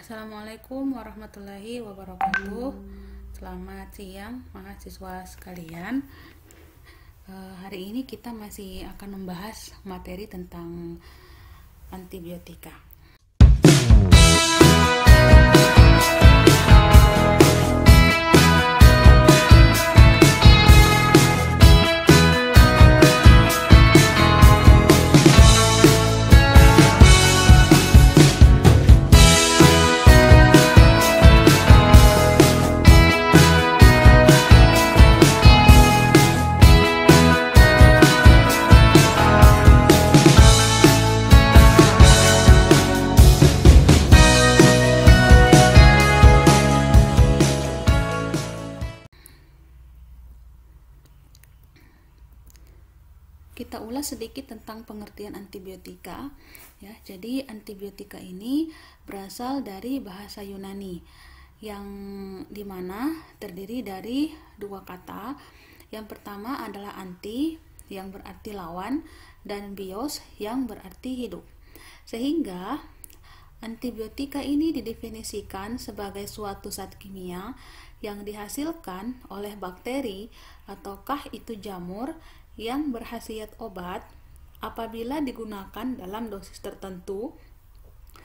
Assalamualaikum warahmatullahi wabarakatuh. Selamat siang mahasiswa sekalian. Hari ini kita masih akan membahas materi tentang antibiotika. Kita ulas sedikit tentang pengertian antibiotika ya. Jadi antibiotika ini berasal dari bahasa Yunani yang dimana terdiri dari dua kata. Yang pertama adalah anti yang berarti lawan dan bios yang berarti hidup. Sehingga antibiotika ini didefinisikan sebagai suatu zat kimia yang dihasilkan oleh bakteri ataukah itu jamur yang berkhasiat obat apabila digunakan dalam dosis tertentu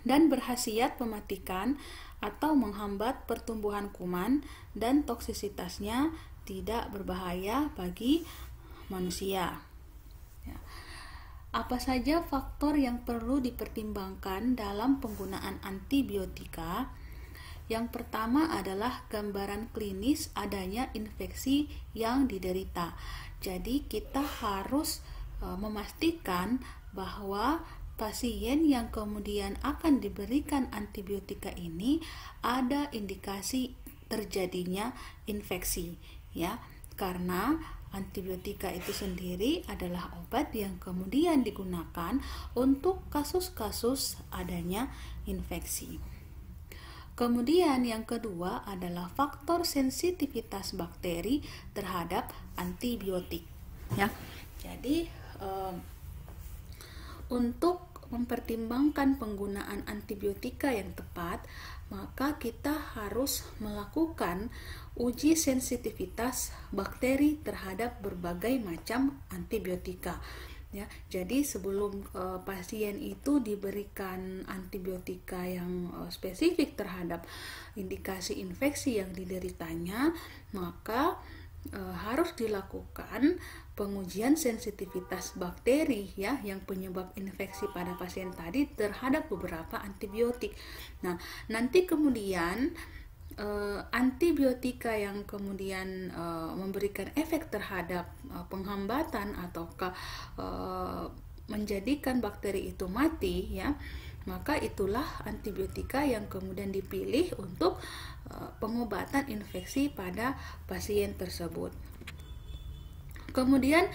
dan berkhasiat mematikan atau menghambat pertumbuhan kuman dan toksisitasnya tidak berbahaya bagi manusia. Apa saja faktor yang perlu dipertimbangkan dalam penggunaan antibiotika? Yang pertama adalah gambaran klinis adanya infeksi yang diderita. Jadi kita harus memastikan bahwa pasien yang kemudian akan diberikan antibiotika ini ada indikasi terjadinya infeksi ya. Karena antibiotika itu sendiri adalah obat yang kemudian digunakan untuk kasus-kasus adanya infeksi. Kemudian yang kedua adalah faktor sensitivitas bakteri terhadap antibiotik ya. Jadi untuk mempertimbangkan penggunaan antibiotika yang tepat, maka kita harus melakukan uji sensitivitas bakteri terhadap berbagai macam antibiotika. Ya, jadi sebelum pasien itu diberikan antibiotika yang spesifik terhadap indikasi infeksi yang dideritanya, maka harus dilakukan pengujian sensitivitas bakteri ya yang penyebab infeksi pada pasien tadi terhadap beberapa antibiotik. Nah, nanti kemudian antibiotika yang kemudian memberikan efek terhadap penghambatan ataukah menjadikan bakteri itu mati ya, maka itulah antibiotika yang kemudian dipilih untuk pengobatan infeksi pada pasien tersebut. Kemudian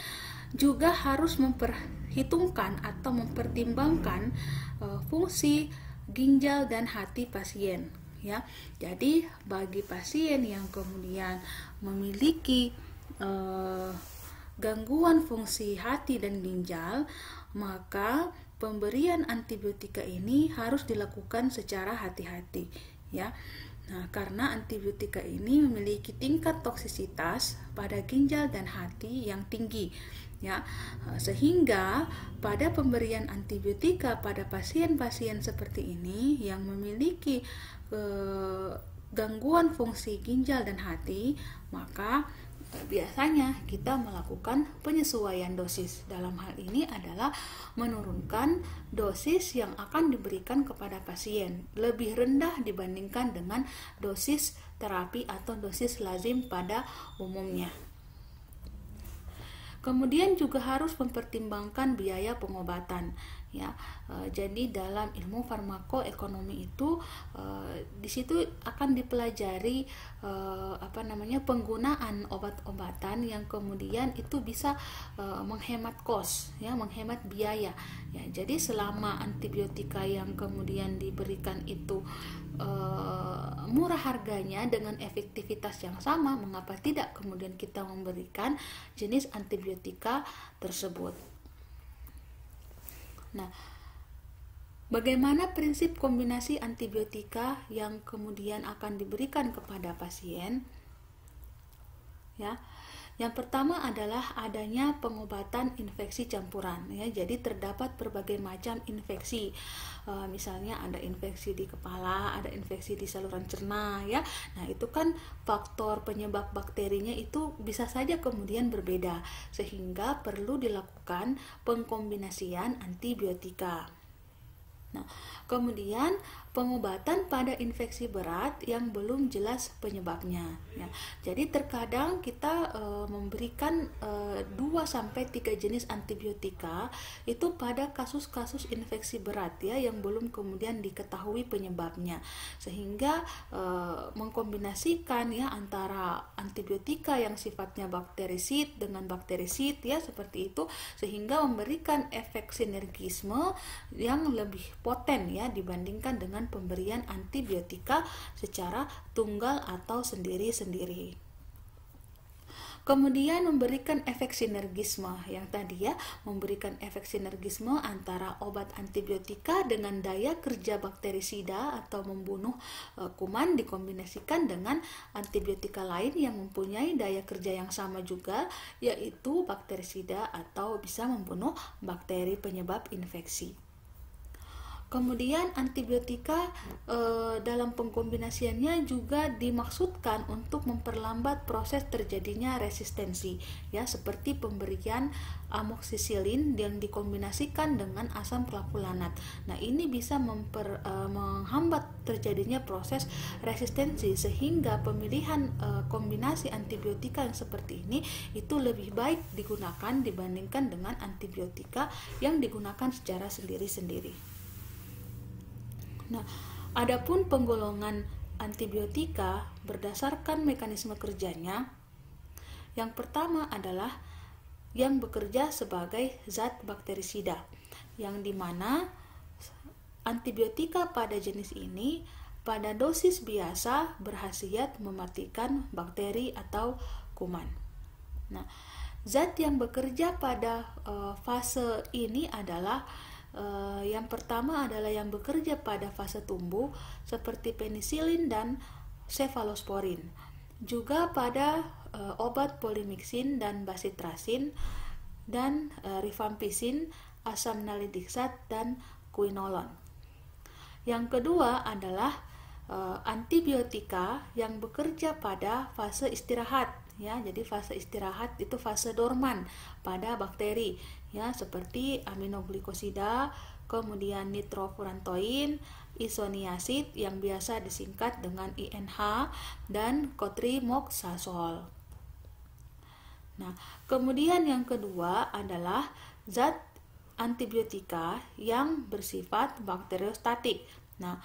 juga harus memperhitungkan atau mempertimbangkan fungsi ginjal dan hati pasien ya. Jadi bagi pasien yang kemudian memiliki gangguan fungsi hati dan ginjal, maka pemberian antibiotika ini harus dilakukan secara hati-hati ya. Nah, karena antibiotika ini memiliki tingkat toksisitas pada ginjal dan hati yang tinggi ya, sehingga pada pemberian antibiotika pada pasien-pasien seperti ini yang memiliki gangguan fungsi ginjal dan hati, maka biasanya kita melakukan penyesuaian dosis. Dalam hal ini adalah menurunkan dosis yang akan diberikan kepada pasien lebih rendah dibandingkan dengan dosis terapi atau dosis lazim pada umumnya. Kemudian juga harus mempertimbangkan biaya pengobatan ya. Jadi dalam ilmu farmakoekonomi itu di situ akan dipelajari penggunaan obat-obatan yang kemudian itu bisa menghemat kos ya, menghemat biaya ya. Jadi selama antibiotika yang kemudian diberikan itu murah harganya dengan efektivitas yang sama, mengapa tidak kemudian kita memberikan jenis antibiotika tersebut. Nah, Bagaimana prinsip kombinasi antibiotika yang kemudian akan diberikan kepada pasien? Ya. Yang pertama adalah adanya pengobatan infeksi campuran, ya. Jadi terdapat berbagai macam infeksi. Misalnya ada infeksi di kepala, ada infeksi di saluran cerna, ya. Nah, itu kan faktor penyebab bakterinya itu bisa saja kemudian berbeda, sehingga perlu dilakukan pengkombinasian antibiotika. Nah, kemudian pengobatan pada infeksi berat yang belum jelas penyebabnya, ya. Jadi terkadang kita memberikan 2-3 jenis antibiotika itu pada kasus-kasus infeksi berat, ya, yang belum kemudian diketahui penyebabnya, sehingga mengkombinasikan, ya, antara antibiotika yang sifatnya bakterisid dengan bakterisid, ya, seperti itu, sehingga memberikan efek sinergisme yang lebih poten, ya, dibandingkan dengan pemberian antibiotika secara tunggal atau sendiri-sendiri. Kemudian memberikan efek sinergisme yang tadi, ya, memberikan efek sinergisme antara obat antibiotika dengan daya kerja bakterisida atau membunuh kuman dikombinasikan dengan antibiotika lain yang mempunyai daya kerja yang sama juga, yaitu bakterisida atau bisa membunuh bakteri penyebab infeksi. Kemudian antibiotika dalam pengkombinasiannya juga dimaksudkan untuk memperlambat proses terjadinya resistensi, ya, seperti pemberian amoksisilin yang dikombinasikan dengan asam klavulanat. Nah, ini bisa menghambat terjadinya proses resistensi, sehingga pemilihan kombinasi antibiotika yang seperti ini itu lebih baik digunakan dibandingkan dengan antibiotika yang digunakan secara sendiri-sendiri. Nah, adapun penggolongan antibiotika berdasarkan mekanisme kerjanya, yang pertama adalah yang bekerja sebagai zat bakterisida, yang dimana antibiotika pada jenis ini pada dosis biasa berkhasiat mematikan bakteri atau kuman. Nah, zat yang bekerja pada fase ini adalah yang pertama adalah yang bekerja pada fase tumbuh seperti penisilin dan cefalosporin. Juga pada obat polymyxin dan bacitracin dan rifampicin, asam nalidiksat dan quinolone. Yang kedua adalah antibiotika yang bekerja pada fase istirahat, ya. Jadi fase istirahat itu fase dorman pada bakteri, ya, seperti aminoglikosida, kemudian nitrofurantoin, isoniazid yang biasa disingkat dengan INH, dan cotrimoxazole. Nah, kemudian yang kedua adalah zat antibiotika yang bersifat bakteriostatik. Nah,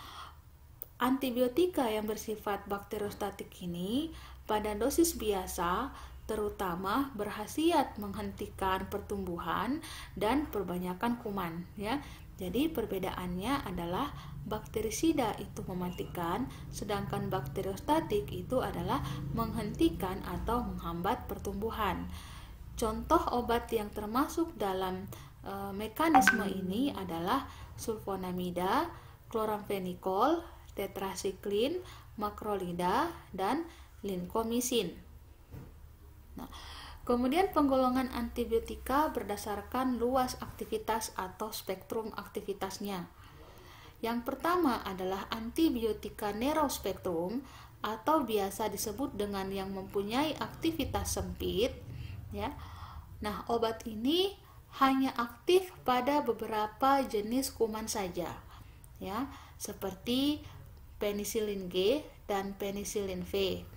antibiotika yang bersifat bakteriostatik ini pada dosis biasa terutama berkhasiat menghentikan pertumbuhan dan perbanyakan kuman, ya. Jadi perbedaannya adalah bakterisida itu mematikan, sedangkan bakteriostatik itu adalah menghentikan atau menghambat pertumbuhan. Contoh obat yang termasuk dalam mekanisme ini adalah sulfonamida, kloramfenikol, tetrasiklin, makrolida, dan linkomisin. Nah, kemudian penggolongan antibiotika berdasarkan luas aktivitas atau spektrum aktivitasnya. Yang pertama adalah antibiotika narrow spektrum atau biasa disebut dengan yang mempunyai aktivitas sempit, ya. Nah, obat ini hanya aktif pada beberapa jenis kuman saja, ya, seperti penisilin G dan penisilin V,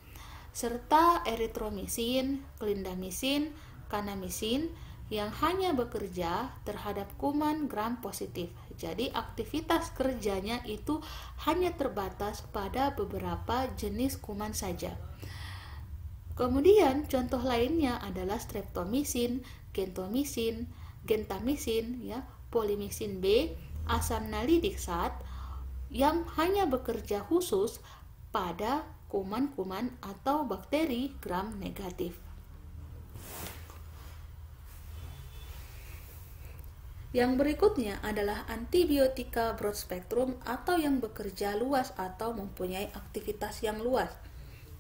serta eritromisin, clindamycin, kanamycin yang hanya bekerja terhadap kuman gram positif. Jadi aktivitas kerjanya itu hanya terbatas pada beberapa jenis kuman saja. Kemudian contoh lainnya adalah streptomycin, gentamycin, ya, polymyxin B, asam nalidiksat yang hanya bekerja khusus pada kuman-kuman atau bakteri gram negatif. Yang berikutnya adalah antibiotika broad spectrum atau yang bekerja luas atau mempunyai aktivitas yang luas.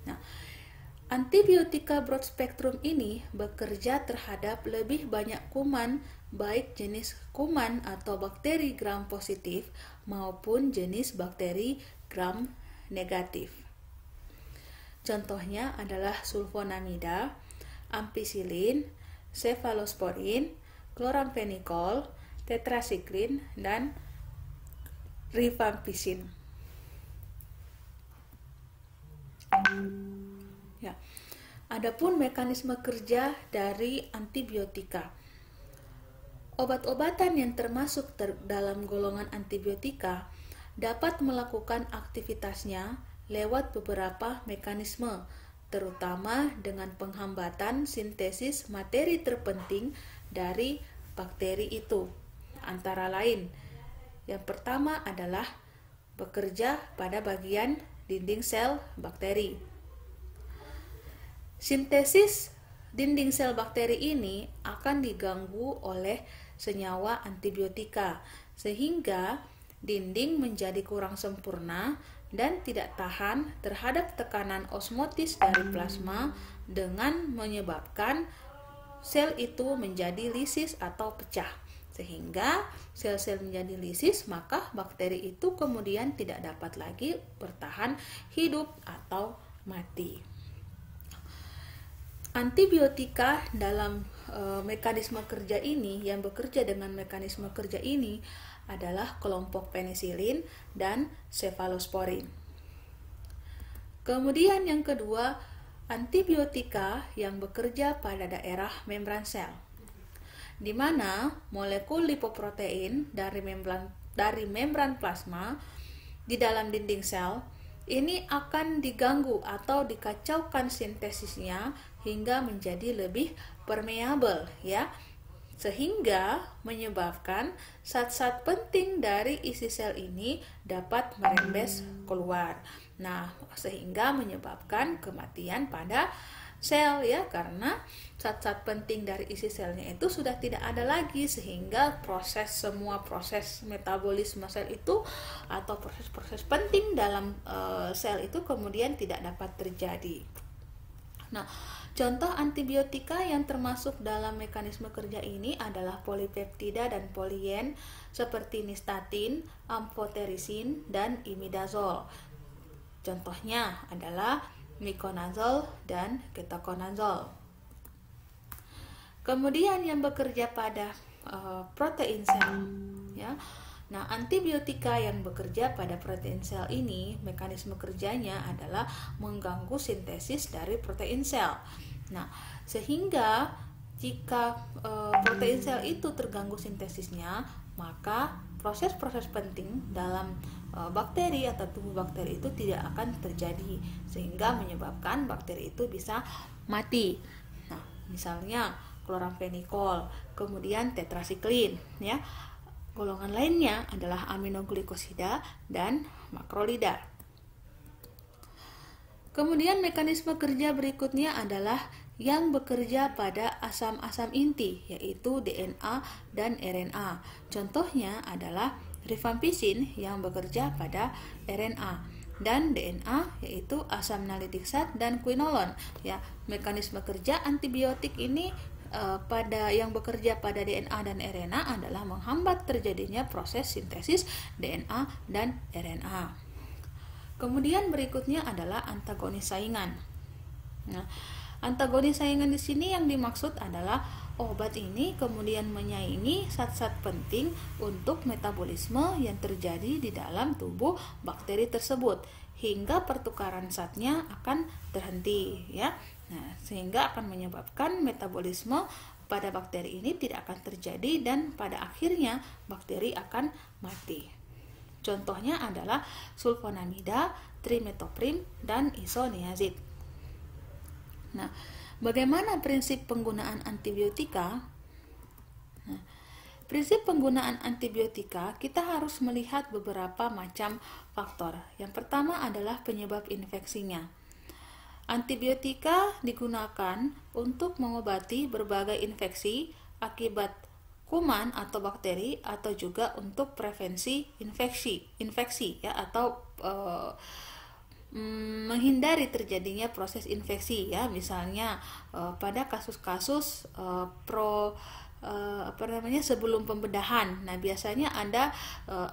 Nah, antibiotika broad spectrum ini bekerja terhadap lebih banyak kuman, baik jenis kuman atau bakteri gram positif maupun jenis bakteri gram negatif. Contohnya adalah sulfonamida, ampicillin, cephalosporin, chloramphenicol, tetracycline, dan rifampicin. Ya. Adapun mekanisme kerja dari antibiotika. Obat-obatan yang termasuk dalam golongan antibiotika dapat melakukan aktivitasnya lewat beberapa mekanisme, terutama dengan penghambatan sintesis materi terpenting dari bakteri itu. Antara lain, yang pertama adalah bekerja pada bagian dinding sel bakteri. Sintesis dinding sel bakteri ini akan diganggu oleh senyawa antibiotika, sehingga dinding menjadi kurang sempurna dan tidak tahan terhadap tekanan osmotis dari plasma, dengan menyebabkan sel itu menjadi lisis atau pecah. Sehingga sel-sel menjadi lisis, maka bakteri itu kemudian tidak dapat lagi bertahan hidup atau mati. Antibiotika dalam mekanisme kerja ini, yang bekerja dengan mekanisme kerja ini adalah kelompok penisilin dan cephalosporin. Kemudian yang kedua, antibiotika yang bekerja pada daerah membran sel, di mana molekul lipoprotein dari membran plasma di dalam dinding sel ini akan diganggu atau dikacaukan sintesisnya hingga menjadi lebih permeabel, ya, sehingga menyebabkan zat-zat penting dari isi sel ini dapat merembes keluar. Nah, sehingga menyebabkan kematian pada sel, ya, karena zat-zat penting dari isi selnya itu sudah tidak ada lagi, sehingga semua proses metabolisme sel itu atau proses-proses penting dalam sel itu kemudian tidak dapat terjadi. Nah, contoh antibiotika yang termasuk dalam mekanisme kerja ini adalah polipeptida dan polien seperti nystatin, amphotericin, dan imidazol. Contohnya adalah miconazole dan ketoconazole. Kemudian yang bekerja pada protein sel, ya. Nah, antibiotika yang bekerja pada protein sel ini, mekanisme kerjanya adalah mengganggu sintesis dari protein sel. Nah, sehingga jika protein sel itu terganggu sintesisnya, maka proses-proses penting dalam bakteri atau tubuh bakteri itu tidak akan terjadi, sehingga menyebabkan bakteri itu bisa mati. Nah, misalnya chloramphenicol, kemudian tetracycline, ya. Golongan lainnya adalah aminoglikosida dan makrolida. Kemudian mekanisme kerja berikutnya adalah yang bekerja pada asam-asam inti, yaitu DNA dan RNA. Contohnya adalah rifampicin yang bekerja pada RNA, dan DNA yaitu asam nalidiksat dan quinolon. Ya, mekanisme kerja antibiotik ini yang bekerja pada DNA dan RNA adalah menghambat terjadinya proses sintesis DNA dan RNA. Kemudian berikutnya adalah antagonis saingan. Nah, antagonis saingan di sini yang dimaksud adalah obat ini kemudian menyaingi zat-zat penting untuk metabolisme yang terjadi di dalam tubuh bakteri tersebut, hingga pertukaran zatnya akan terhenti, ya. Nah, sehingga akan menyebabkan metabolisme pada bakteri ini tidak akan terjadi dan pada akhirnya bakteri akan mati. Contohnya adalah sulfonamida, trimethoprim, dan isoniazid. Nah, bagaimana prinsip penggunaan antibiotika? Nah, prinsip penggunaan antibiotika kita harus melihat beberapa macam faktor. Yang pertama adalah penyebab infeksinya. Antibiotika digunakan untuk mengobati berbagai infeksi akibat kuman atau bakteri, atau juga untuk prevensi infeksi ya, atau menghindari terjadinya proses infeksi ya, misalnya pada kasus-kasus sebelum pembedahan. Nah, biasanya ada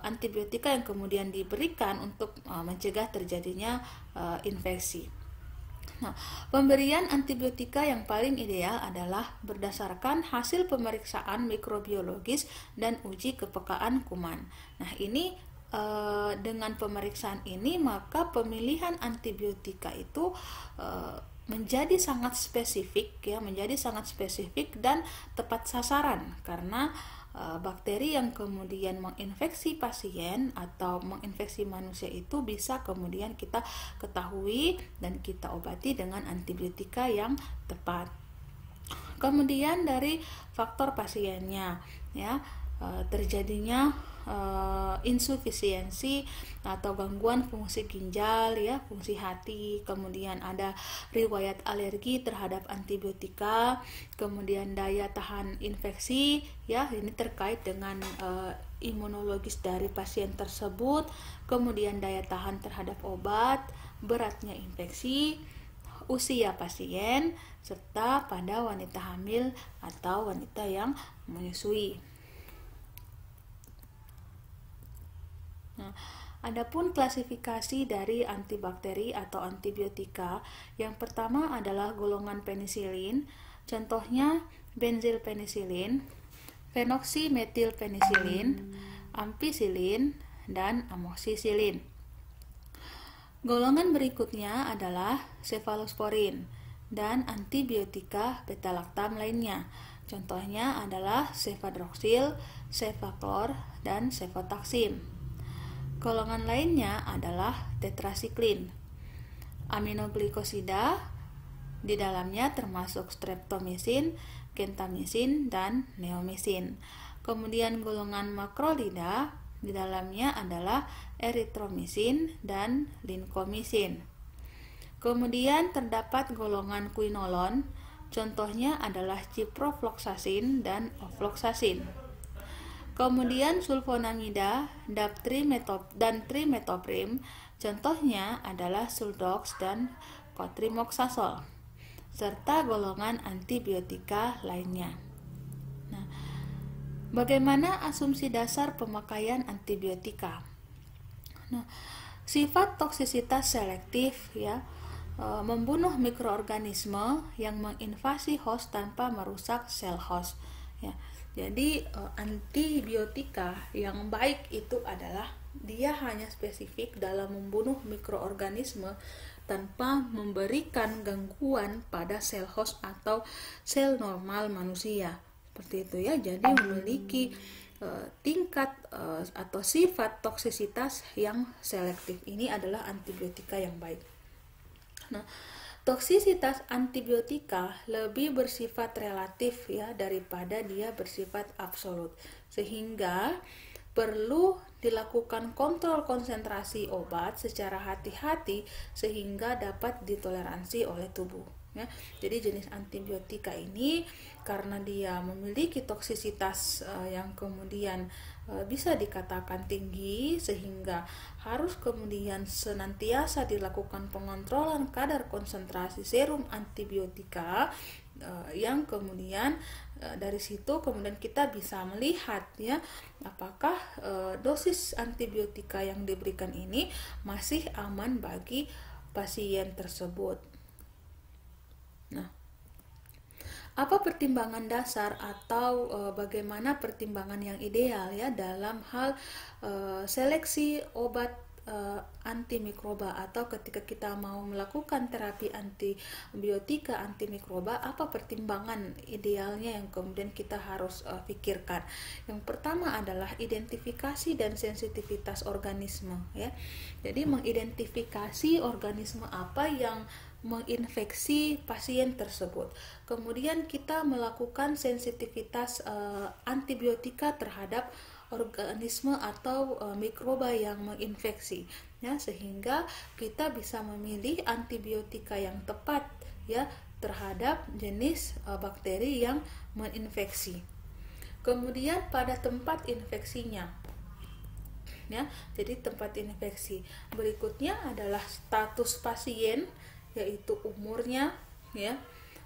antibiotika yang kemudian diberikan untuk mencegah terjadinya infeksi. Nah, pemberian antibiotika yang paling ideal adalah berdasarkan hasil pemeriksaan mikrobiologis dan uji kepekaan kuman. Nah, ini dengan pemeriksaan ini maka pemilihan antibiotika itu menjadi sangat spesifik ya, menjadi sangat spesifik dan tepat sasaran, karena bakteri yang kemudian menginfeksi pasien atau menginfeksi manusia itu bisa kemudian kita ketahui dan kita obati dengan antibiotika yang tepat. Kemudian dari faktor pasiennya ya, terjadinya insufisiensi atau gangguan fungsi ginjal ya, fungsi hati, kemudian ada riwayat alergi terhadap antibiotika, kemudian daya tahan infeksi ya, ini terkait dengan imunologis dari pasien tersebut, kemudian daya tahan terhadap obat, beratnya infeksi, usia pasien, serta pada wanita hamil atau wanita yang menyusui. Nah, adapun klasifikasi dari antibakteri atau antibiotika, yang pertama adalah golongan penisilin, contohnya benzilpenisilin, fenoksimetilpenisilin, ampicillin, dan amoxicillin. Golongan berikutnya adalah cefalosporin dan antibiotika beta-laktam lainnya. Contohnya adalah cefadroxil, cefaclor, dan cefotaxim. Golongan lainnya adalah tetrasiklin, aminoglikosida, di dalamnya termasuk streptomycin, gentamicin, dan neomycin. Kemudian golongan makrolida, di dalamnya adalah eritromycin dan lincomycin. Kemudian terdapat golongan quinolon, contohnya adalah ciprofloxacin dan ofloxacin. Kemudian sulfonamida dan trimetoprim, contohnya adalah suldox dan cotrimoxazole, serta golongan antibiotika lainnya. Nah, bagaimana asumsi dasar pemakaian antibiotika? Nah, sifat toksisitas selektif ya, membunuh mikroorganisme yang menginvasi host tanpa merusak sel host ya. Jadi antibiotika yang baik itu adalah dia hanya spesifik dalam membunuh mikroorganisme tanpa memberikan gangguan pada sel host atau sel normal manusia. Seperti itu ya. Jadi memiliki tingkat atau sifat toksisitas yang selektif. Ini adalah antibiotika yang baik. Nah, toksisitas antibiotika lebih bersifat relatif ya daripada dia bersifat absolut, sehingga perlu dilakukan kontrol konsentrasi obat secara hati-hati sehingga dapat ditoleransi oleh tubuh ya. Jadi jenis antibiotika ini karena dia memiliki toksisitas yang kemudian bisa dikatakan tinggi, sehingga harus kemudian senantiasa dilakukan pengontrolan kadar konsentrasi serum antibiotika yang kemudian dari situ kemudian kita bisa melihat ya apakah dosis antibiotika yang diberikan ini masih aman bagi pasien tersebut. Nah, apa pertimbangan dasar atau bagaimana pertimbangan yang ideal ya dalam hal seleksi obat antimikroba, atau ketika kita mau melakukan terapi antibiotika antimikroba, apa pertimbangan idealnya yang kemudian kita harus pikirkan? Yang pertama adalah identifikasi dan sensitivitas organisme ya. Jadi mengidentifikasi organisme apa yang menginfeksi pasien tersebut. Kemudian kita melakukan sensitivitas antibiotika terhadap organisme atau mikroba yang menginfeksi ya, sehingga kita bisa memilih antibiotika yang tepat ya terhadap jenis bakteri yang menginfeksi. Kemudian pada tempat infeksinya, ya, jadi tempat infeksi. Berikutnya adalah status pasien, yaitu umurnya, ya,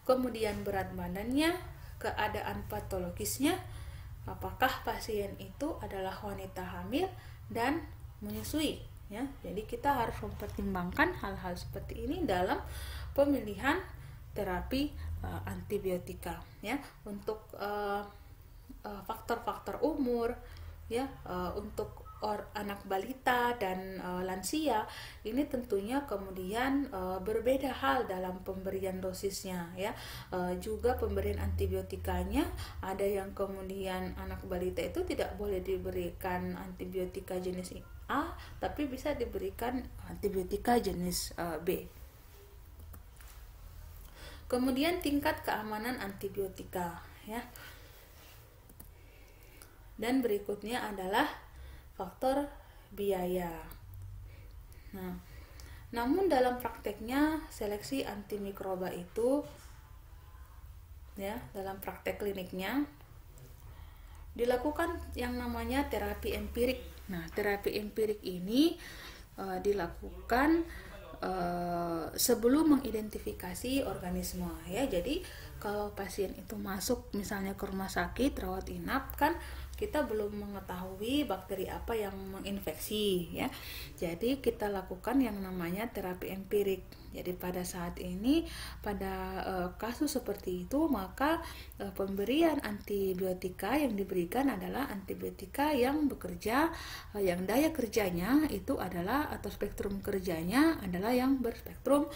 kemudian berat badannya, keadaan patologisnya, apakah pasien itu adalah wanita hamil dan menyusui, ya. Jadi kita harus mempertimbangkan hal-hal seperti ini dalam pemilihan terapi antibiotika, ya, untuk faktor-faktor umur, ya, untuk anak balita dan lansia ini tentunya kemudian berbeda hal dalam pemberian dosisnya, ya. Juga pemberian antibiotikanya ada yang kemudian anak balita itu tidak boleh diberikan antibiotika jenis A, tapi bisa diberikan antibiotika jenis B. Kemudian tingkat keamanan antibiotika, ya. Dan berikutnya adalah faktor biaya. Nah, namun dalam prakteknya seleksi antimikroba itu, ya, dalam praktek kliniknya dilakukan yang namanya terapi empirik. Nah, terapi empirik ini dilakukan sebelum mengidentifikasi organisme, ya. Jadi kalau pasien itu masuk misalnya ke rumah sakit rawat inap, kan kita belum mengetahui bakteri apa yang menginfeksi, ya. Jadi kita lakukan yang namanya terapi empirik. Jadi pada saat ini, pada kasus seperti itu, maka pemberian antibiotika yang diberikan adalah antibiotika yang bekerja, yang daya kerjanya itu adalah, atau spektrum kerjanya adalah yang berspektrum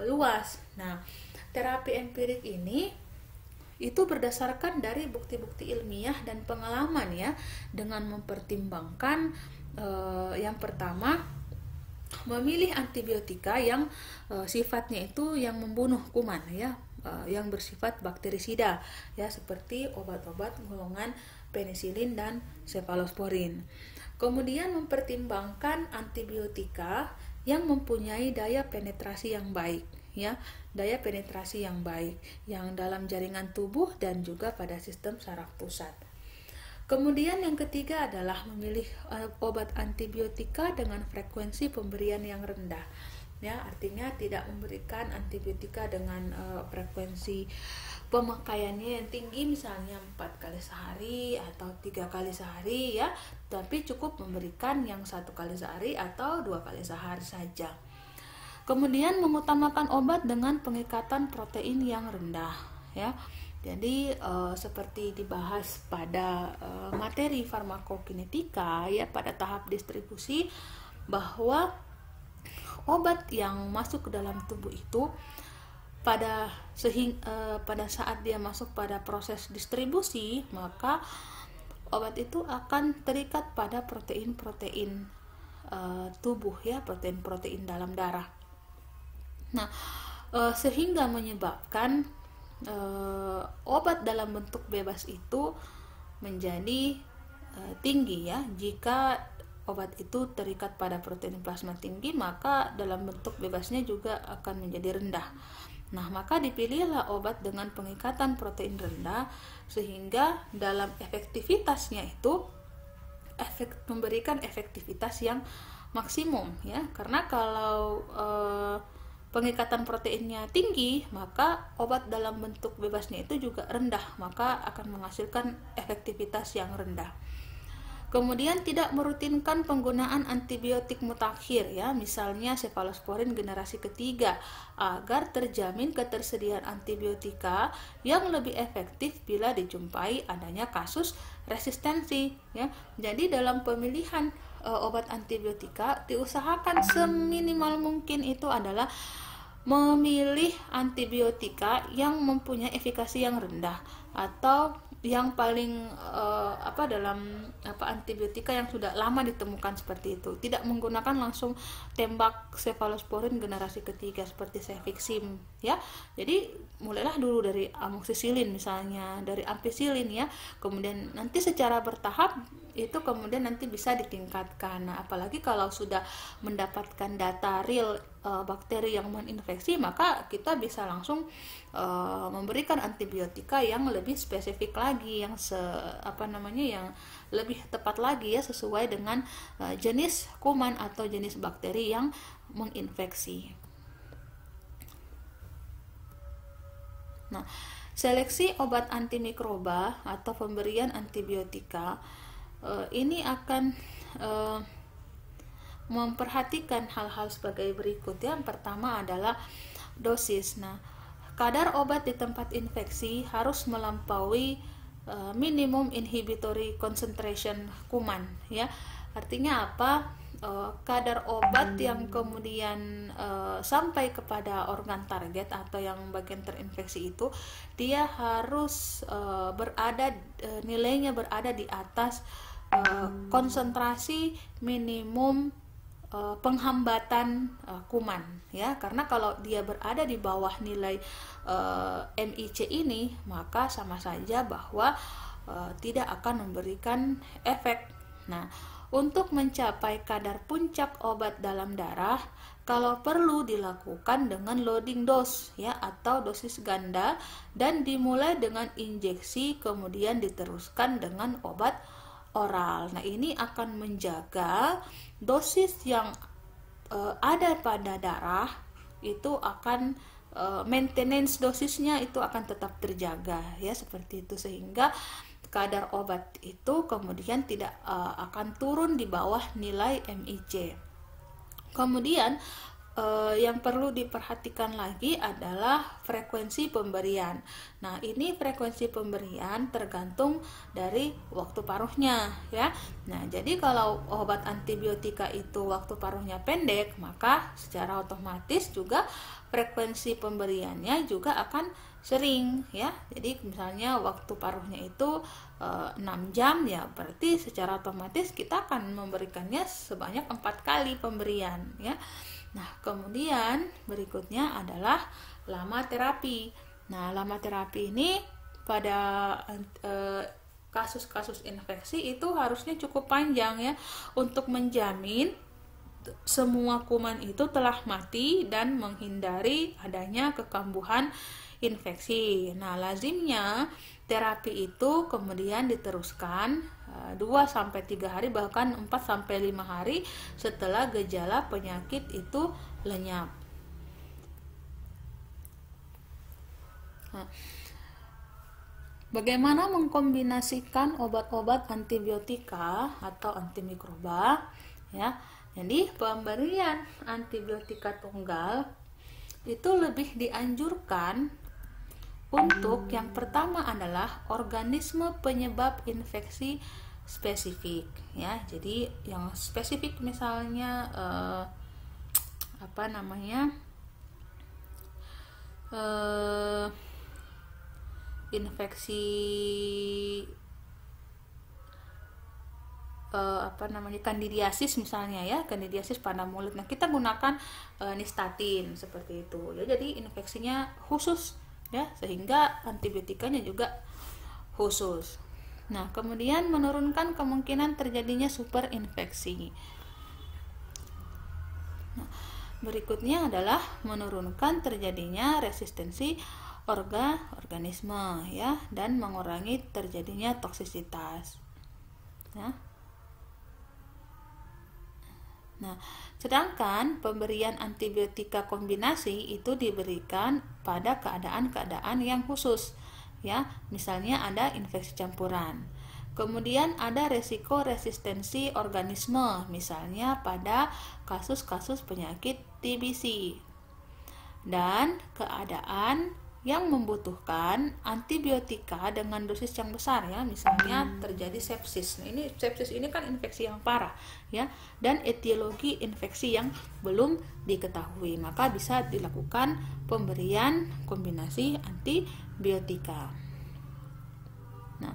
luas. Nah, terapi empirik ini itu berdasarkan dari bukti-bukti ilmiah dan pengalaman, ya, dengan mempertimbangkan yang pertama, memilih antibiotika yang sifatnya itu yang membunuh kuman, ya, yang bersifat bakterisida, ya, seperti obat-obat golongan penisilin dan sefalosporin. Kemudian mempertimbangkan antibiotika yang mempunyai daya penetrasi yang baik, ya, daya penetrasi yang baik yang dalam jaringan tubuh dan juga pada sistem saraf pusat. Kemudian yang ketiga adalah memilih obat antibiotika dengan frekuensi pemberian yang rendah, ya, artinya tidak memberikan antibiotika dengan frekuensi pemakaiannya yang tinggi, misalnya 4 kali sehari atau 3 kali sehari, ya, tapi cukup memberikan yang 1 kali sehari atau 2 kali sehari saja. Kemudian mengutamakan obat dengan pengikatan protein yang rendah, ya. Jadi seperti dibahas pada materi farmakokinetika, ya, pada tahap distribusi, bahwa obat yang masuk ke dalam tubuh itu pada saat dia masuk pada proses distribusi, maka obat itu akan terikat pada protein-protein tubuh, ya, protein-protein dalam darah. Nah, sehingga menyebabkan obat dalam bentuk bebas itu menjadi tinggi, ya. Jika obat itu terikat pada protein plasma tinggi, maka dalam bentuk bebasnya juga akan menjadi rendah. Nah, maka dipilihlah obat dengan pengikatan protein rendah, sehingga dalam efektivitasnya itu memberikan efektivitas yang maksimum, ya. Karena kalau pengikatan proteinnya tinggi, maka obat dalam bentuk bebasnya itu juga rendah, maka akan menghasilkan efektivitas yang rendah. Kemudian tidak merutinkan penggunaan antibiotik mutakhir, ya, misalnya sefalosporin generasi ketiga, agar terjamin ketersediaan antibiotika yang lebih efektif bila dijumpai adanya kasus resistensi, ya. Jadi dalam pemilihan obat antibiotika diusahakan seminimal mungkin itu adalah memilih antibiotika yang mempunyai efikasi yang rendah, atau yang paling antibiotika yang sudah lama ditemukan seperti itu. Tidak menggunakan langsung tembak sefalosporin generasi ketiga seperti cefixim, ya. Jadi mulailah dulu dari amoxicillin misalnya, dari ampicillin, ya. Kemudian nanti secara bertahap itu kemudian nanti bisa ditingkatkan. Nah, apalagi kalau sudah mendapatkan data real bakteri yang menginfeksi, maka kita bisa langsung memberikan antibiotika yang lebih spesifik lagi, yang yang lebih tepat lagi ya, sesuai dengan jenis kuman atau jenis bakteri yang menginfeksi. Nah, seleksi obat antimikroba atau pemberian antibiotika ini akan memperhatikan hal-hal sebagai berikut ya. Yang pertama adalah dosis. Nah, kadar obat di tempat infeksi harus melampaui minimum inhibitory concentration kuman ya. Artinya apa? Kadar obat yang kemudian sampai kepada organ target atau yang bagian terinfeksi itu, dia harus nilainya berada di atas konsentrasi minimum penghambatan kuman ya. Karena kalau dia berada di bawah nilai MIC ini, maka sama saja bahwa tidak akan memberikan efek. Nah, untuk mencapai kadar puncak obat dalam darah, kalau perlu dilakukan dengan loading dose ya, atau dosis ganda, dan dimulai dengan injeksi kemudian diteruskan dengan obat oral. Nah, ini akan menjaga dosis yang ada pada darah itu akan maintenance dosisnya itu akan tetap terjaga ya, seperti itu, sehingga kadar obat itu kemudian tidak akan turun di bawah nilai MIC. Kemudian yang perlu diperhatikan lagi adalah frekuensi pemberian. Nah, ini frekuensi pemberian tergantung dari waktu paruhnya ya. Nah, jadi kalau obat antibiotika itu waktu paruhnya pendek, maka secara otomatis juga frekuensi pemberiannya juga akan sering ya. Jadi misalnya waktu paruhnya itu 6 jam ya, berarti secara otomatis kita akan memberikannya sebanyak 4 kali pemberian ya. Nah, kemudian berikutnya adalah lama terapi. Nah, lama terapi ini pada kasus-kasus infeksi itu harusnya cukup panjang ya, untuk menjamin semua kuman itu telah mati dan menghindari adanya kekambuhan infeksi. Nah, lazimnya terapi itu kemudian diteruskan 2-3 hari, bahkan 4-5 hari setelah gejala penyakit itu lenyap. Nah, bagaimana mengkombinasikan obat-obat antibiotika atau antimikroba ya? Jadi pemberian antibiotika tunggal itu lebih dianjurkan untuk yang pertama adalah organisme penyebab infeksi spesifik ya. Jadi yang spesifik misalnya infeksi kandidiasis misalnya ya, kandidiasis pada mulut. Nah, kita gunakan nistatin seperti itu ya. Jadi infeksinya khusus ya, sehingga antibiotikanya juga khusus. Nah, kemudian menurunkan kemungkinan terjadinya superinfeksi. Nah, berikutnya adalah menurunkan terjadinya resistensi organisme ya, dan mengurangi terjadinya toksisitas ya. Nah, sedangkan pemberian antibiotika kombinasi itu diberikan pada keadaan-keadaan yang khusus ya. Misalnya ada infeksi campuran. Kemudian ada resiko resistensi organisme, misalnya pada kasus-kasus penyakit TBC. Dan keadaan yang membutuhkan antibiotika dengan dosis yang besar ya, misalnya terjadi sepsis. Nah, ini sepsis ini kan infeksi yang parah ya, dan etiologi infeksi yang belum diketahui, maka bisa dilakukan pemberian kombinasi antibiotika. Nah,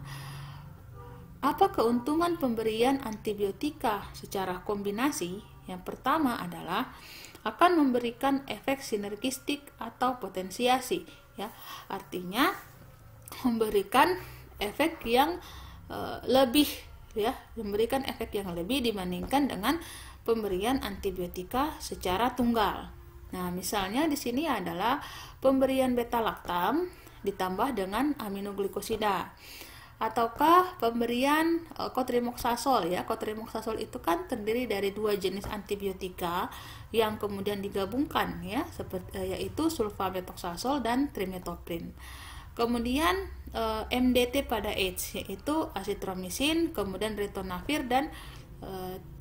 apa keuntungan pemberian antibiotika secara kombinasi? Yang pertama adalah akan memberikan efek sinergistik atau potensiasi ya. Artinya memberikan efek yang lebih ya, memberikan efek yang lebih dibandingkan dengan pemberian antibiotika secara tunggal. Nah, misalnya di sini adalah pemberian beta-laktam ditambah dengan aminoglikosida, ataukah pemberian kotrimoxazol ya. Kotrimoxazol itu kan terdiri dari dua jenis antibiotika yang kemudian digabungkan ya, yaitu sulfametoxazol dan trimethoprim. Kemudian MDT pada AIDS yaitu azitromisin, kemudian ritonavir dan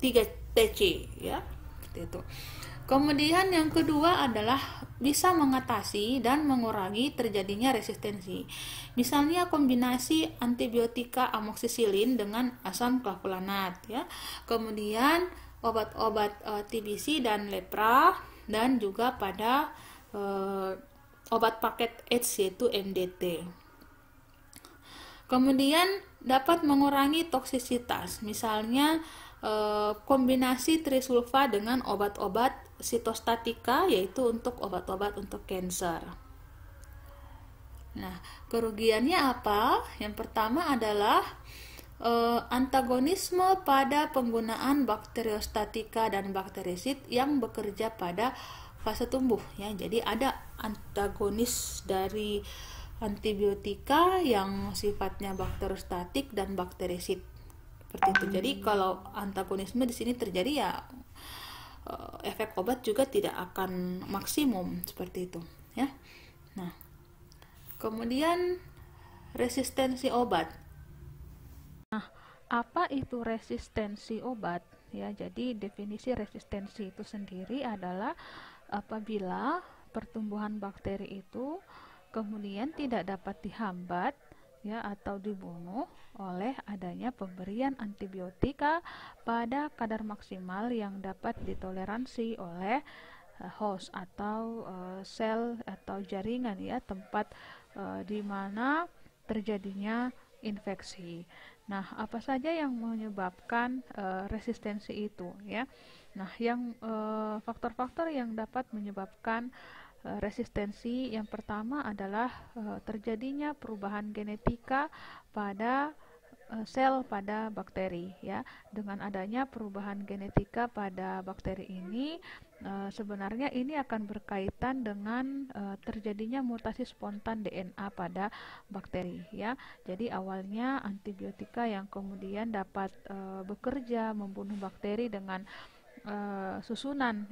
3TC ya, seperti itu. Kemudian yang kedua adalah bisa mengatasi dan mengurangi terjadinya resistensi. Misalnya kombinasi antibiotika amoksisilin dengan asam klavulanat ya. Kemudian obat-obat TBC dan lepra, dan juga pada obat paket AIDS yaitu MDT. Kemudian dapat mengurangi toksisitas, misalnya kombinasi trisulfa dengan obat-obat sitostatika yaitu untuk obat-obat untuk kanker. Nah, kerugiannya apa? Yang pertama adalah antagonisme pada penggunaan bakteriostatika dan bakterisid yang bekerja pada fase tumbuh ya. Jadi ada antagonis dari antibiotika yang sifatnya bakteriostatik dan bakterisid. Seperti itu. Jadi kalau antagonisme di sini terjadi ya efek obat juga tidak akan maksimum seperti itu ya. Nah, kemudian resistensi obat. Nah, apa itu resistensi obat? Ya, jadi definisi resistensi itu sendiri adalah apabila pertumbuhan bakteri itu kemudian tidak dapat dihambat ya atau dibunuh oleh adanya pemberian antibiotika pada kadar maksimal yang dapat ditoleransi oleh host atau sel atau jaringan ya, tempat di mana terjadinya infeksi. Nah, apa saja yang menyebabkan resistensi itu ya? Nah, yang faktor-faktor yang dapat menyebabkan resistensi yang pertama adalah terjadinya perubahan genetika pada sel pada bakteri ya. Dengan adanya perubahan genetika pada bakteri ini sebenarnya ini akan berkaitan dengan terjadinya mutasi spontan DNA pada bakteri ya. Jadi awalnya antibiotika yang kemudian dapat bekerja membunuh bakteri dengan susunan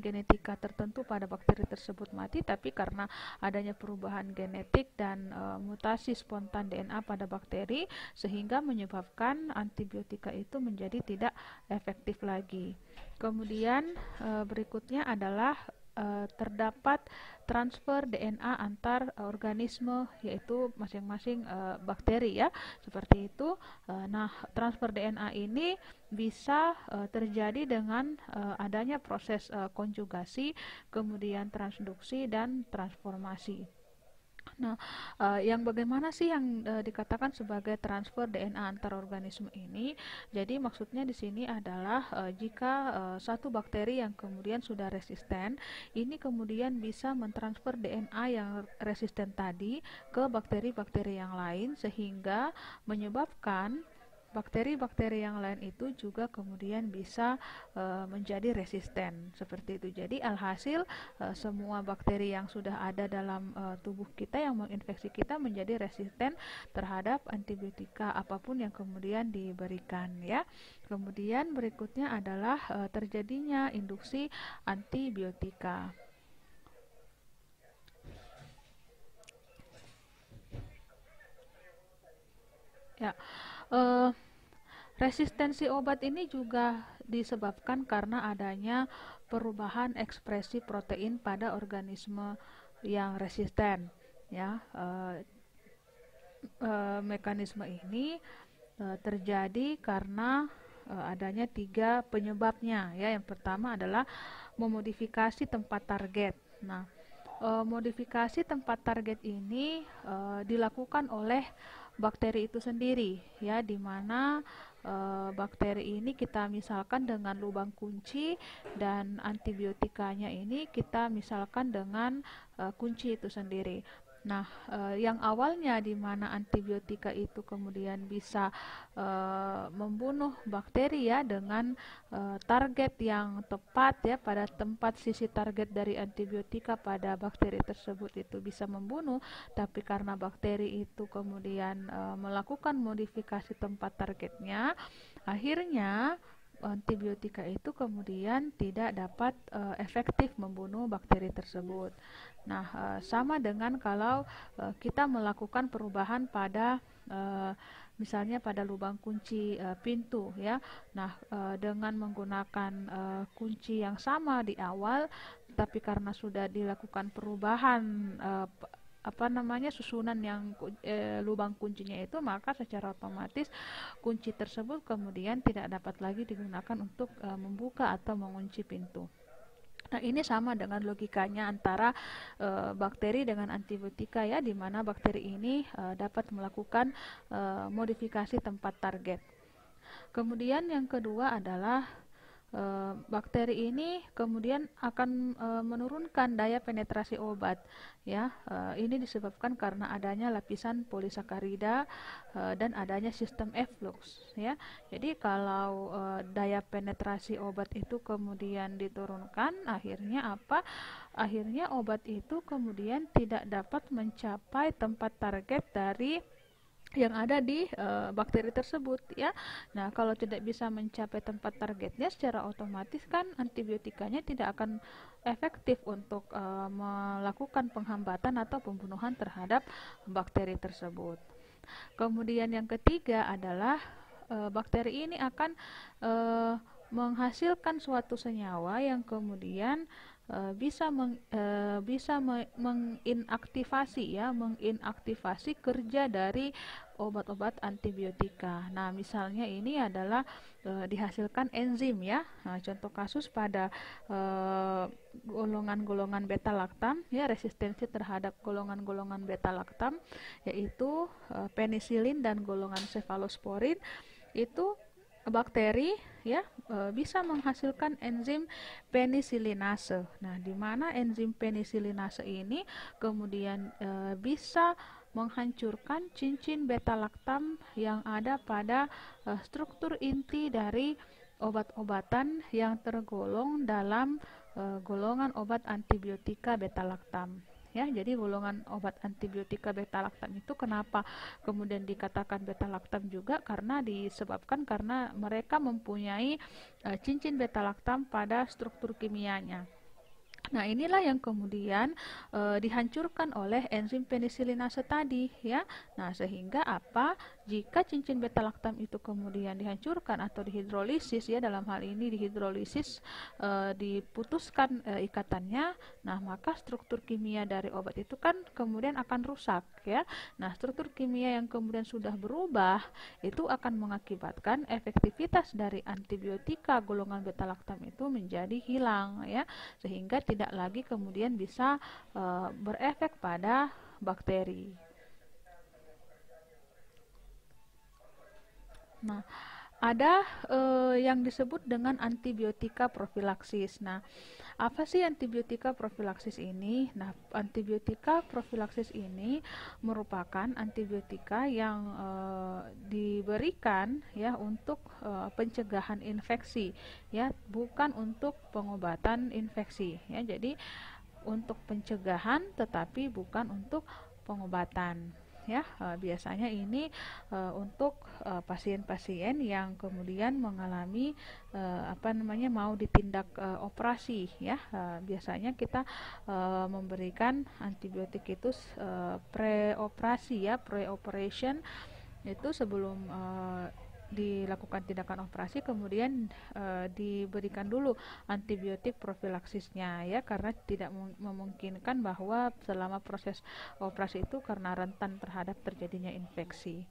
genetika tertentu pada bakteri tersebut mati, tapi karena adanya perubahan genetik dan mutasi spontan DNA pada bakteri sehingga menyebabkan antibiotika itu menjadi tidak efektif lagi. Kemudian berikutnya adalah terdapat transfer DNA antar organisme yaitu masing-masing bakteri ya, seperti itu. Nah, transfer DNA ini bisa terjadi dengan adanya proses konjugasi, kemudian transduksi dan transformasi. Nah, yang bagaimana sih yang dikatakan sebagai transfer DNA antar organisme ini? Jadi maksudnya di sini adalah jika satu bakteri yang kemudian sudah resisten, ini kemudian bisa mentransfer DNA yang resisten tadi ke bakteri-bakteri yang lain sehingga menyebabkan bakteri-bakteri yang lain itu juga kemudian bisa menjadi resisten seperti itu. Jadi alhasil semua bakteri yang sudah ada dalam tubuh kita yang menginfeksi kita menjadi resisten terhadap antibiotika apapun yang kemudian diberikan ya. Kemudian berikutnya adalah terjadinya induksi antibiotika. Ya. Resistensi obat ini juga disebabkan karena adanya perubahan ekspresi protein pada organisme yang resisten ya. Mekanisme ini terjadi karena adanya 3 penyebabnya ya. Yang pertama adalah memodifikasi tempat target. Nah, modifikasi tempat target ini dilakukan oleh bakteri itu sendiri ya, di mana bakteri ini kita misalkan dengan lubang kunci dan antibiotikanya ini kita misalkan dengan kunci itu sendiri. Nah, yang awalnya di mana antibiotika itu kemudian bisa membunuh bakteri ya dengan target yang tepat ya, pada tempat sisi target dari antibiotika pada bakteri tersebut itu bisa membunuh, tapi karena bakteri itu kemudian melakukan modifikasi tempat targetnya, akhirnya antibiotika itu kemudian tidak dapat efektif membunuh bakteri tersebut. Nah, sama dengan kalau kita melakukan perubahan pada misalnya pada lubang kunci pintu ya. Nah, dengan menggunakan kunci yang sama di awal, tapi karena sudah dilakukan perubahan susunan yang lubang kuncinya itu, maka secara otomatis kunci tersebut kemudian tidak dapat lagi digunakan untuk membuka atau mengunci pintu. Nah, ini sama dengan logikanya antara bakteri dengan antibiotika ya, di mana bakteri ini dapat melakukan modifikasi tempat target. Kemudian yang kedua adalah bakteri ini kemudian akan menurunkan daya penetrasi obat ya. Ini disebabkan karena adanya lapisan polisakarida dan adanya sistem efflux ya. Jadi kalau daya penetrasi obat itu kemudian diturunkan, akhirnya apa? Akhirnya obat itu kemudian tidak dapat mencapai tempat target dari yang ada di bakteri tersebut ya. Nah, kalau tidak bisa mencapai tempat targetnya, secara otomatis kan antibiotikanya tidak akan efektif untuk melakukan penghambatan atau pembunuhan terhadap bakteri tersebut. Kemudian yang ketiga adalah bakteri ini akan menghasilkan suatu senyawa yang kemudian bisa menginaktivasi kerja dari obat-obat antibiotika. Nah, misalnya ini adalah dihasilkan enzim ya. Nah, contoh kasus pada golongan-golongan beta laktam ya, resistensi terhadap golongan-golongan beta laktam, yaitu penisilin dan golongan cefalosporin, itu bakteri ya bisa menghasilkan enzim penisilinase. Nah, di mana enzim penisilinase ini kemudian bisa menghancurkan cincin beta laktam yang ada pada struktur inti dari obat-obatan yang tergolong dalam golongan obat antibiotika beta laktam. Ya, jadi golongan obat antibiotika beta laktam itu kenapa kemudian dikatakan beta laktam juga, karena disebabkan karena mereka mempunyai cincin beta laktam pada struktur kimianya. Nah, inilah yang kemudian dihancurkan oleh enzim penisilinase tadi ya. Nah, sehingga apa? Jika cincin beta laktam itu kemudian dihancurkan atau dihidrolisis ya, dalam hal ini dihidrolisis, diputuskan ikatannya, nah maka struktur kimia dari obat itu kan kemudian akan rusak ya. Nah, struktur kimia yang kemudian sudah berubah itu akan mengakibatkan efektivitas dari antibiotika golongan beta laktam itu menjadi hilang ya, sehingga tidak lagi kemudian bisa berefek pada bakteri. Nah, ada yang disebut dengan antibiotika profilaksis. Nah, apa sih antibiotika profilaksis ini? Nah, antibiotika profilaksis ini merupakan antibiotika yang diberikan ya untuk pencegahan infeksi ya, bukan untuk pengobatan infeksi ya. Jadi untuk pencegahan tetapi bukan untuk pengobatan ya. Biasanya ini untuk pasien-pasien yang kemudian mengalami mau ditindak operasi ya. Biasanya kita memberikan antibiotik itu pre-operasi ya, pre-operation, itu sebelum dilakukan tindakan operasi, kemudian diberikan dulu antibiotik profilaksisnya ya, karena tidak memungkinkan bahwa selama proses operasi itu karena rentan terhadap terjadinya infeksi.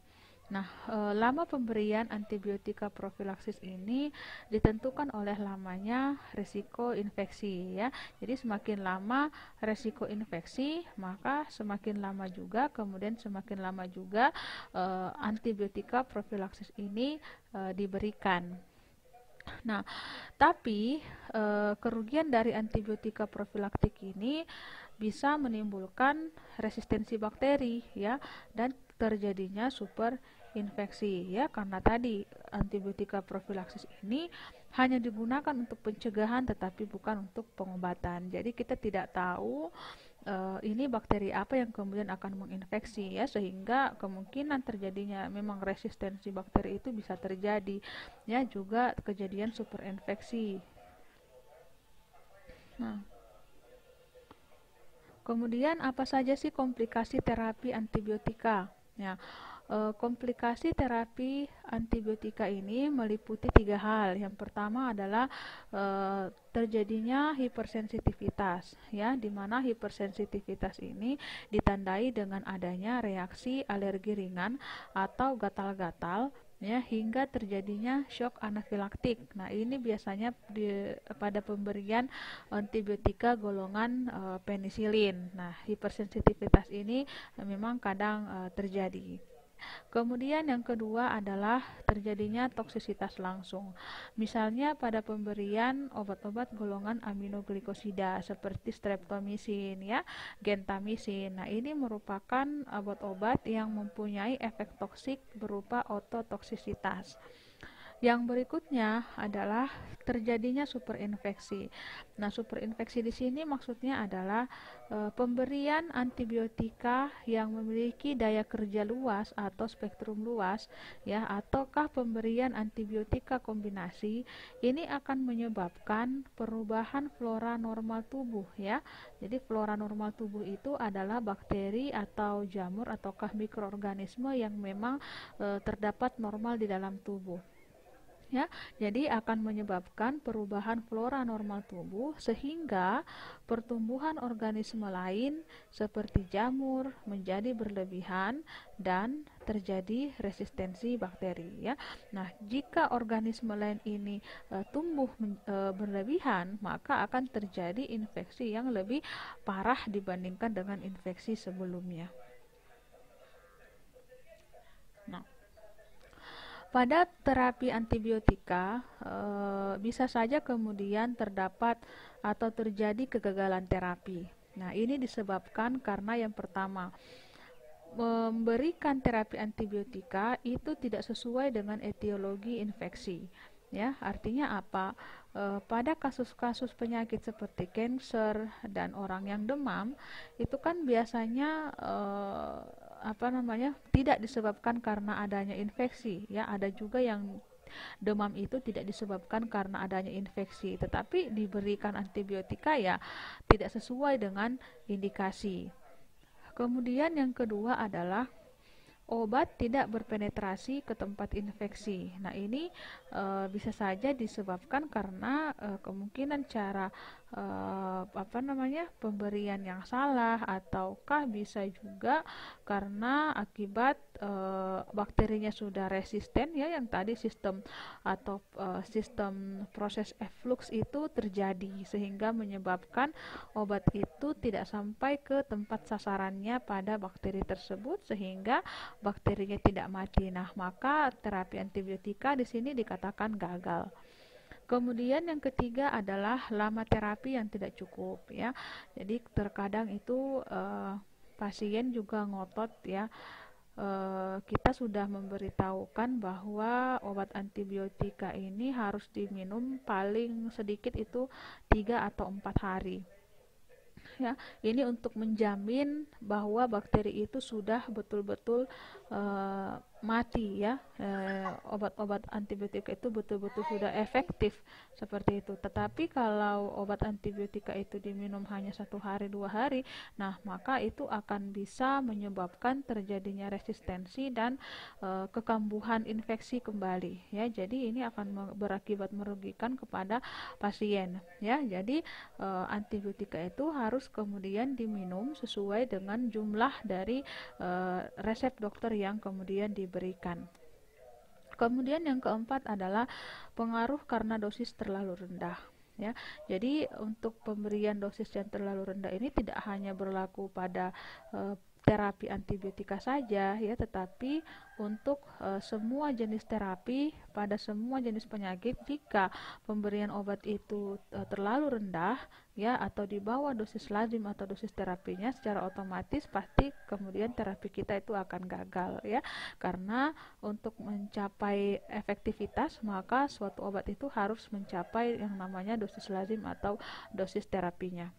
Nah, lama pemberian antibiotika profilaksis ini ditentukan oleh lamanya risiko infeksi ya. Jadi semakin lama risiko infeksi, maka semakin lama juga antibiotika profilaksis ini diberikan. Nah, tapi kerugian dari antibiotika profilaktik ini bisa menimbulkan resistensi bakteri ya, dan terjadinya superinfeksi ya, karena tadi antibiotika profilaksis ini hanya digunakan untuk pencegahan tetapi bukan untuk pengobatan. Jadi kita tidak tahu ini bakteri apa yang kemudian akan menginfeksi ya, sehingga kemungkinan terjadinya memang resistensi bakteri itu bisa terjadi ya, juga kejadian superinfeksi. Nah, kemudian apa saja sih komplikasi terapi antibiotika? Ya, komplikasi terapi antibiotika ini meliputi 3 hal. Yang pertama adalah terjadinya hipersensitivitas, ya, di mana hipersensitivitas ini ditandai dengan adanya reaksi alergi ringan atau gatal-gatal, ya, hingga terjadinya shock anafilaktik. Nah, ini biasanya pada pemberian antibiotika golongan penisilin. Nah, hipersensitivitas ini memang kadang terjadi. Kemudian yang kedua adalah terjadinya toksisitas langsung. Misalnya pada pemberian obat-obat golongan aminoglikosida seperti streptomisin ya, gentamisin. Nah, ini merupakan obat-obat yang mempunyai efek toksik berupa ototoksisitas. Yang berikutnya adalah terjadinya superinfeksi. Nah, superinfeksi di sini maksudnya adalah pemberian antibiotika yang memiliki daya kerja luas atau spektrum luas, ya, ataukah pemberian antibiotika kombinasi ini akan menyebabkan perubahan flora normal tubuh, ya. Jadi flora normal tubuh itu adalah bakteri atau jamur ataukah mikroorganisme yang memang terdapat normal di dalam tubuh. Ya, jadi akan menyebabkan perubahan flora normal tubuh sehingga pertumbuhan organisme lain seperti jamur menjadi berlebihan dan terjadi resistensi bakteri ya. Nah, jika organisme lain ini tumbuh berlebihan, maka akan terjadi infeksi yang lebih parah dibandingkan dengan infeksi sebelumnya. Nah, pada terapi antibiotika bisa saja kemudian terdapat atau terjadi kegagalan terapi. Nah, ini disebabkan karena yang pertama, memberikan terapi antibiotika itu tidak sesuai dengan etiologi infeksi. Ya, artinya apa? Pada kasus-kasus penyakit seperti kanker dan orang yang demam, itu kan biasanya tidak disebabkan karena adanya infeksi, ya. Ada juga yang demam itu tidak disebabkan karena adanya infeksi, tetapi diberikan antibiotika ya tidak sesuai dengan indikasi. Kemudian yang kedua adalah obat tidak berpenetrasi ke tempat infeksi. Nah, ini bisa saja disebabkan karena kemungkinan cara pemberian yang salah, ataukah bisa juga karena akibat bakterinya sudah resisten ya, yang tadi sistem proses efflux itu terjadi sehingga menyebabkan obat itu tidak sampai ke tempat sasarannya pada bakteri tersebut sehingga bakterinya tidak mati. Nah, maka terapi antibiotika di sini dikatakan gagal. Kemudian yang ketiga adalah lama terapi yang tidak cukup ya. Jadi terkadang itu pasien juga ngotot ya. Kita sudah memberitahukan bahwa obat antibiotika ini harus diminum paling sedikit itu 3 atau 4 hari. Ya, ini untuk menjamin bahwa bakteri itu sudah betul-betul mati ya. Obat-obat antibiotika itu betul-betul sudah efektif seperti itu. Tetapi kalau obat antibiotika itu diminum hanya 1 hari 2 hari, nah maka itu akan bisa menyebabkan terjadinya resistensi dan kekambuhan infeksi kembali ya. Jadi ini akan berakibat merugikan kepada pasien ya. Jadi antibiotika itu harus kemudian diminum sesuai dengan jumlah dari resep dokter yang kemudian diberikan. Kemudian yang keempat adalah pengaruh karena dosis terlalu rendah. Ya, jadi untuk pemberian dosis yang terlalu rendah ini tidak hanya berlaku pada terapi antibiotika saja ya, tetapi untuk semua jenis terapi pada semua jenis penyakit. Jika pemberian obat itu terlalu rendah ya, atau di bawah dosis lazim atau dosis terapinya, secara otomatis pasti kemudian terapi kita itu akan gagal ya, karena untuk mencapai efektivitas maka suatu obat itu harus mencapai yang namanya dosis lazim atau dosis terapinya.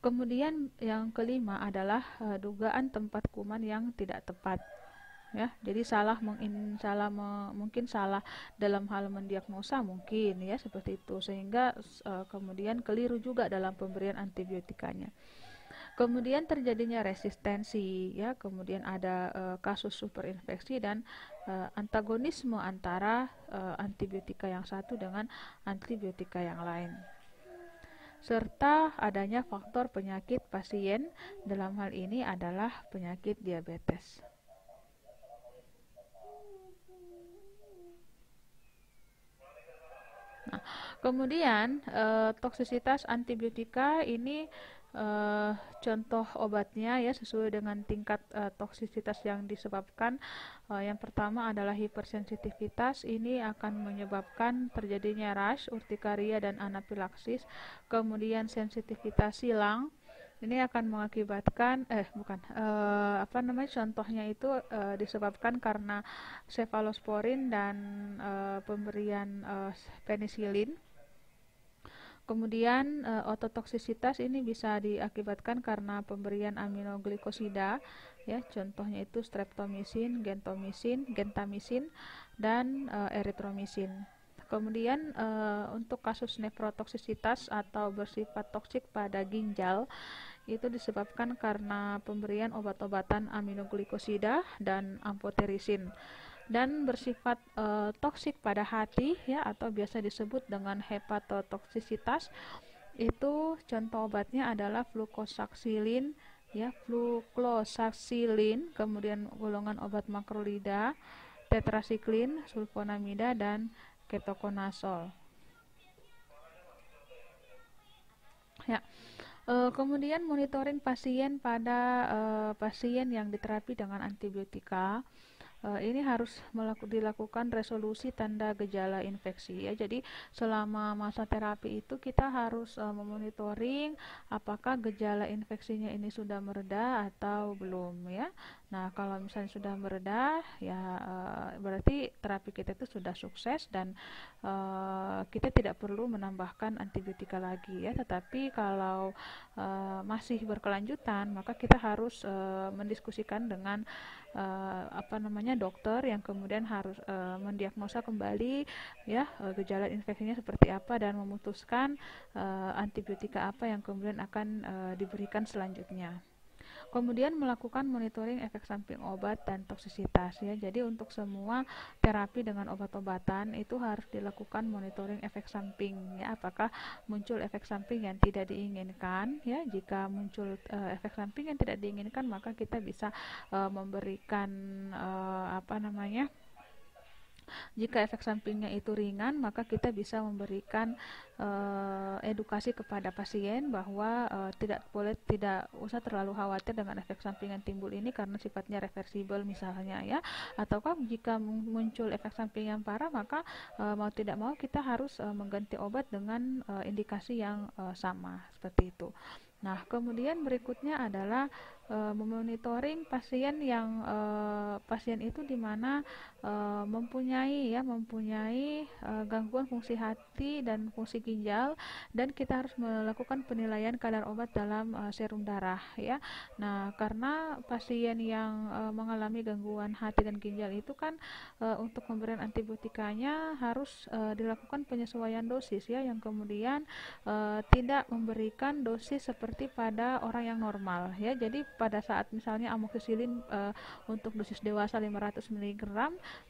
Kemudian yang kelima adalah dugaan tempat kuman yang tidak tepat ya. Jadi mungkin salah dalam hal mendiagnosa mungkin ya, seperti itu, sehingga kemudian keliru juga dalam pemberian antibiotikanya. Kemudian terjadinya resistensi ya, kemudian ada kasus superinfeksi dan antagonisme antara antibiotika yang satu dengan antibiotika yang lain, serta adanya faktor penyakit pasien, dalam hal ini adalah penyakit diabetes. Nah, kemudian toksisitas antibiotika ini contoh obatnya ya sesuai dengan tingkat toksisitas yang disebabkan. Yang pertama adalah hipersensitivitas, ini akan menyebabkan terjadinya rash, urtikaria dan anafilaksis. Kemudian sensitivitas silang, ini akan mengakibatkan contohnya itu disebabkan karena cefalosporin dan pemberian penisilin. Kemudian ototoksisitas ini bisa diakibatkan karena pemberian aminoglikosida ya, contohnya itu streptomisin, gentamisin dan eritromisin. Kemudian untuk kasus nefrotoksisitas atau bersifat toksik pada ginjal itu disebabkan karena pemberian obat-obatan aminoglikosida dan amphoterisin. Dan bersifat toksik pada hati ya, atau biasa disebut dengan hepatotoksisitas, itu contoh obatnya adalah flucloxacillin ya, kemudian golongan obat makrolida, tetrasiklin, sulfonamida dan ketokonazol ya. Kemudian monitoring pasien pada pasien yang diterapi dengan antibiotika, ini harus dilakukan resolusi tanda gejala infeksi ya. Jadi selama masa terapi itu kita harus memonitoring apakah gejala infeksinya ini sudah mereda atau belum ya. Nah, kalau misalnya sudah mereda ya berarti terapi kita itu sudah sukses dan kita tidak perlu menambahkan antibiotika lagi ya. Tetapi kalau masih berkelanjutan maka kita harus mendiskusikan dengan dokter yang kemudian harus mendiagnosa kembali ya gejala infeksinya seperti apa dan memutuskan antibiotika apa yang kemudian akan diberikan selanjutnya. Kemudian melakukan monitoring efek samping obat dan toksisitas ya. Jadi untuk semua terapi dengan obat-obatan itu harus dilakukan monitoring efek samping ya, apakah muncul efek samping yang tidak diinginkan ya. Jika muncul efek samping yang tidak diinginkan maka kita bisa memberikan jika efek sampingnya itu ringan maka kita bisa memberikan edukasi kepada pasien bahwa tidak usah terlalu khawatir dengan efek samping yang timbul ini karena sifatnya reversibel misalnya ya. Ataukah jika muncul efek samping yang parah maka mau tidak mau kita harus mengganti obat dengan indikasi yang sama seperti itu. Nah, kemudian berikutnya adalah memonitoring pasien yang pasien itu di mana mempunyai gangguan fungsi hati dan fungsi ginjal, dan kita harus melakukan penilaian kadar obat dalam serum darah ya. Nah, karena pasien yang mengalami gangguan hati dan ginjal itu kan untuk pemberian antibiotikanya harus dilakukan penyesuaian dosis ya, yang kemudian tidak memberikan dosis seperti pada orang yang normal ya. Jadi pada saat misalnya amoxicillin untuk dosis dewasa 500 mg,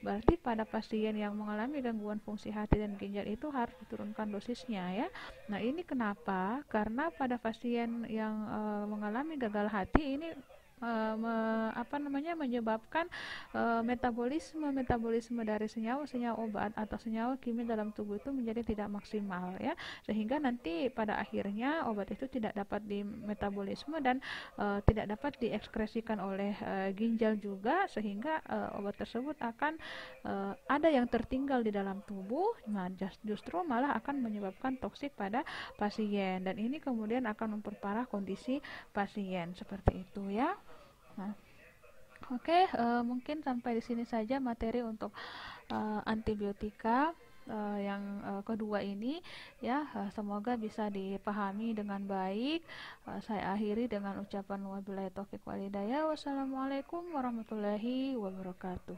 berarti pada pasien yang mengalami gangguan fungsi hati dan ginjal itu harus diturunkan dosisnya ya. Nah, ini kenapa? Karena pada pasien yang mengalami gagal hati ini menyebabkan metabolisme dari senyawa-senyawa obat atau senyawa kimia dalam tubuh itu menjadi tidak maksimal ya, sehingga nanti pada akhirnya obat itu tidak dapat dimetabolisme dan tidak dapat diekskresikan oleh ginjal juga, sehingga obat tersebut akan ada yang tertinggal di dalam tubuh. Nah, justru malah akan menyebabkan toksik pada pasien, dan ini kemudian akan memperparah kondisi pasien seperti itu ya. Nah, oke, mungkin sampai di sini saja materi untuk antibiotika yang kedua ini ya. Semoga bisa dipahami dengan baik. Saya akhiri dengan ucapan wabillahi taufiq walhidayah. Wassalamualaikum warahmatullahi wabarakatuh.